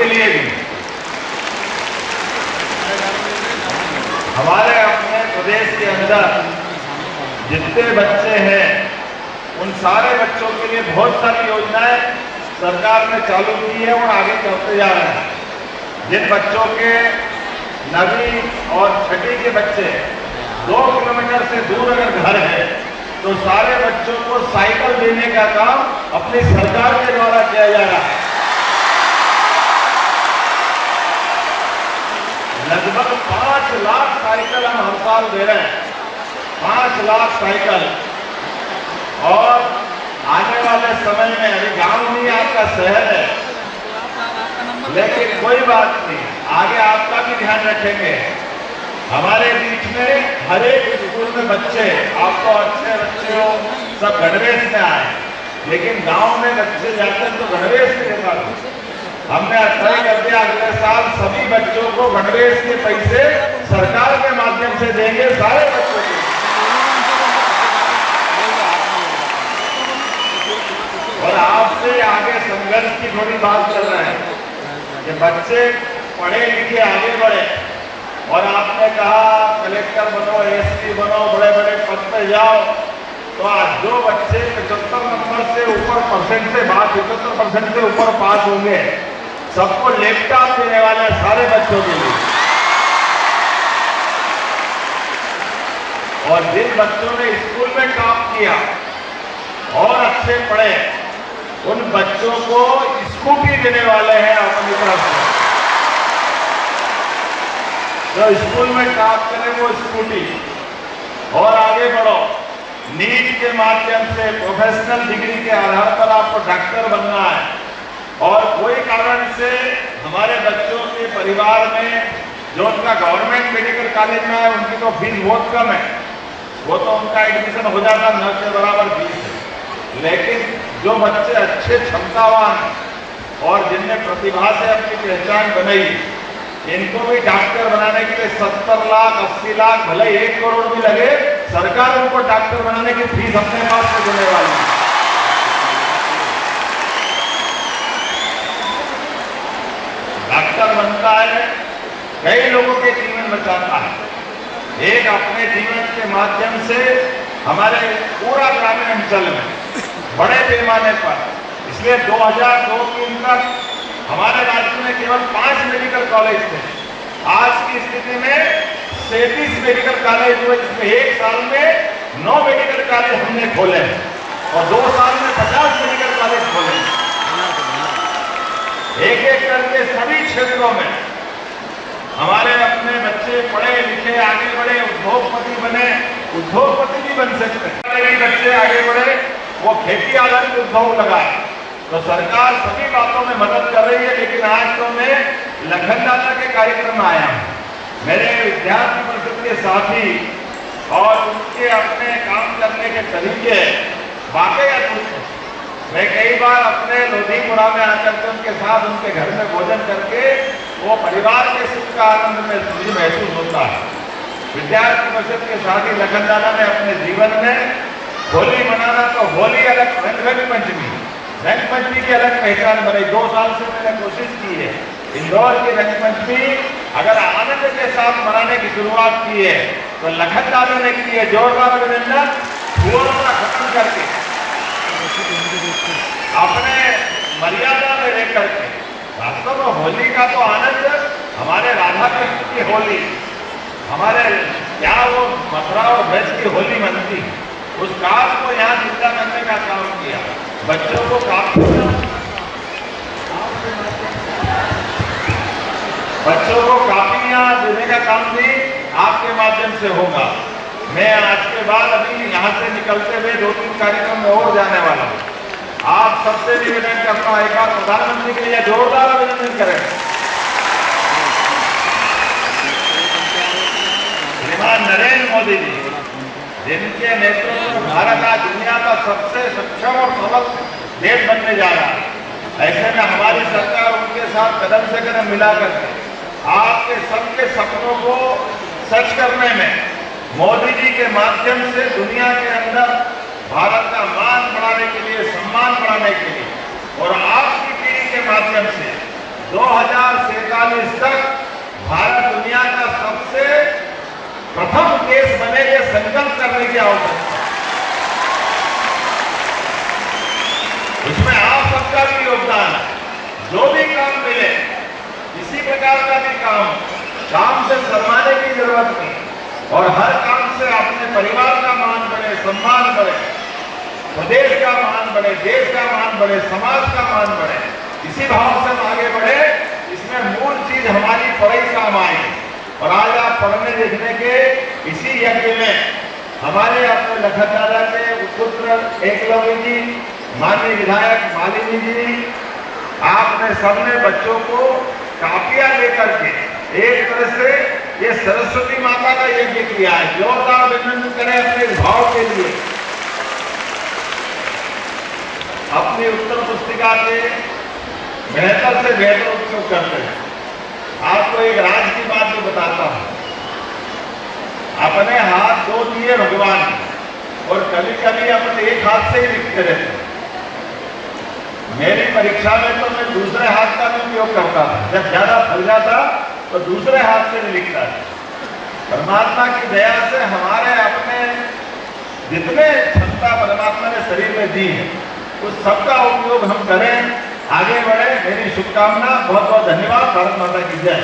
आपके लिए भी हमारे अपने प्रदेश के अंदर जितने बच्चे हैं उन सारे बच्चों के लिए बहुत सारी योजनाएं सरकार ने चालू की है और आगे चलते जा रहे हैं। जिन बच्चों के 9वीं और 6ठी के बच्चे 2 किलोमीटर से दूर अगर घर है तो सारे बच्चों को साइकिल देने का काम अपनी सरकार के द्वारा किया जा रहा है। लगभग 5 लाख साइकिल हम हर साल दे रहे हैं, 5 लाख साइकिल। और आने वाले समय में अभी गांव नहीं आपका शहर है, लेकिन कोई बात नहीं, आगे आपका भी ध्यान रखेंगे। हमारे बीच में हर एक स्कूल में बच्चे, आपको अच्छे बच्चे हो सब गणवेश में आए, लेकिन गांव में बच्चे जाते तो गणवेश नहीं देता था। हमने तय कर दिया अगले साल सभी बच्चों को गणवेश के पैसे सरकार के माध्यम से देंगे, सारे बच्चों को। और आपसे आगे संघर्ष की थोड़ी बात चल रहा है कि बच्चे पढ़े लिखे आगे बढ़े, और आपने कहा कलेक्टर बनो, एसपी बनो, बड़े बड़े पद पे जाओ। तो आज जो बच्चे 75 नंबर से ऊपर परसेंट से 75% से ऊपर पास होंगे, सबको लैपटॉप देने वाले सारे बच्चों के लिए। और जिन बच्चों ने स्कूल में टॉप किया और अच्छे पढ़े, उन बच्चों को स्कूटी देने वाले हैं अपनी तरफ से। जो स्कूल में टॉप करे वो स्कूटी। और आगे बढ़ो, नीट के माध्यम से प्रोफेशनल डिग्री के आधार पर आपको डॉक्टर बनना है, और कोई कारण से हमारे बच्चों के परिवार में जो उनका गवर्नमेंट मेडिकल कॉलेज में है उनकी तो फीस बहुत कम है, वो तो उनका एडमिशन हो जाता 9 के बराबर फीस है। लेकिन जो बच्चे अच्छे क्षमतावान और जिनने प्रतिभा से अपनी पहचान बनाई, इनको भी डॉक्टर बनाने के लिए 70 लाख 80 लाख भले 1 करोड़ भी लगे, सरकार उनको डॉक्टर बनाने की फीस अपने पास से देने वाली है। डॉक्टर बनता है, कई लोगों के जीवन बचाता है, एक अपने जीवन के माध्यम से हमारे पूरा ग्रामीण अंचल में बड़े पैमाने पर। इसलिए 2002-03 तक हमारे राज्य में केवल 5 मेडिकल कॉलेज थे। आज की स्थिति में 37 मेडिकल कॉलेज हुए, जिसमें 1 साल में 9 मेडिकल कॉलेज हमने खोले और 2 साल में 50 मेडिकल कॉलेज खोले। एक एक करके सभी क्षेत्रों में हमारे अपने बच्चे पढ़े लिखे आगे बढ़े, उद्योगपति बने, उद्योगपति भी बन सकते हैं। बच्चे आगे बढ़े, वो खेती आधारित उद्योग लगाए, तो सरकार सभी बातों में मदद कर रही है। लेकिन आज तो मैं लखनदाता के कार्यक्रम में आया हूँ। मेरे विद्यार्थी परिषद के साथी और उनके अपने काम करने के तरीके वाकई अद्भुत हैं। मैं कई बार अपने लोधीपुरा में आकर के उनके साथ उनके घर में भोजन करके वो परिवार के सुख का आनंद में मुझे महसूस होता है। विद्यार्थी परिषद के साथी लखनदाता ने अपने जीवन में होली मनाना, तो होली अलग, रंग पंचमी की अलग पहचान बनाई। 2 साल से मैंने कोशिश की है इंदौर की रंग पंचमी अगर आनंद के साथ मनाने की शुरुआत की है, तो लखनदाता ने की है। जोरदार अभिनंदन। धुआं खत्म करके अपने मर्यादा में लेकर के, वास्तव में होली का तो आनंद हमारे राधा कृष्ण की होली, हमारे क्या वो मथुरा और ब्रज की होली मनती, उस काल को यहाँ जिंदा करने का काम किया। बच्चों को कापियां देने का काम भी आपके माध्यम से होगा। मैं आज के बाद अभी यहाँ से निकलते हुए 2-3 कार्यक्रम में और जाने वाला हूँ। आप सबसे निवेदन करता हूँ, एक बार प्रधानमंत्री के लिए जोरदार अभिनंदन करें। श्रीमान नरेंद्र मोदी जी, जिनके नेतृत्व में भारत आज दुनिया का सबसे सक्षम और सबल देश बनने जा रहा है, ऐसे में हमारी सरकार उनके साथ कदम से कदम मिला करके आपके सबके सपनों को सच करने में मोदी जी के माध्यम से दुनिया के अंदर भारत का मान बढ़ाने के लिए, सम्मान बढ़ाने के लिए, और आपकी पीढ़ी के माध्यम से 2047 तक भारत दुनिया का सबसे प्रथम देश बने के संकल्प करने की आवश्यकता है। इसमें आप सबका भी योगदान है। जो भी काम मिले, किसी प्रकार का भी काम से शर्माने की जरूरत नहीं, और हर काम से अपने परिवार का मान बढ़े, सम्मान बढ़े, प्रदेश का मान बढ़े, देश का मान बढ़े, समाज का मान बढ़े, इसी भाव से हम आगे बढ़े। इसमें मूल चीज हमारी पढ़ाई काम आएगी। और आज आप पढ़ने लिखने के इसी यज्ञ में हमारे अपने लखन दादा के पुत्र एकलव्य जी, माननीय विधायक मालिनी जी, आपने सबने बच्चों को कापियां लेकर के एक तरह से ये सरस्वती माता का यज्ञ किया है। जोरदार अभिनंदन करें अपने इस भाव के लिए। अपनी उत्तर पुस्तिका के बेहतर से बेहतर उपयोग करते हैं। आपको एक राज की बात भी बताता हूं। अपने हाथ दो दिए भगवान, और कभी कभी अपने एक हाथ से ही लिखते रहते हैं। मेरी परीक्षा में तो मैं दूसरे हाथ का भी उपयोग करता था। जब ज्यादा थक जाता तो दूसरे हाथ से भी लिखता था। परमात्मा की दया से हमारे अपने जितने क्षमता परमात्मा ने शरीर में दी है, उस सबका उपयोग हम करें, आगे बढ़े। मेरी शुभकामना। बहुत बहुत धन्यवाद। भारत माता की जय।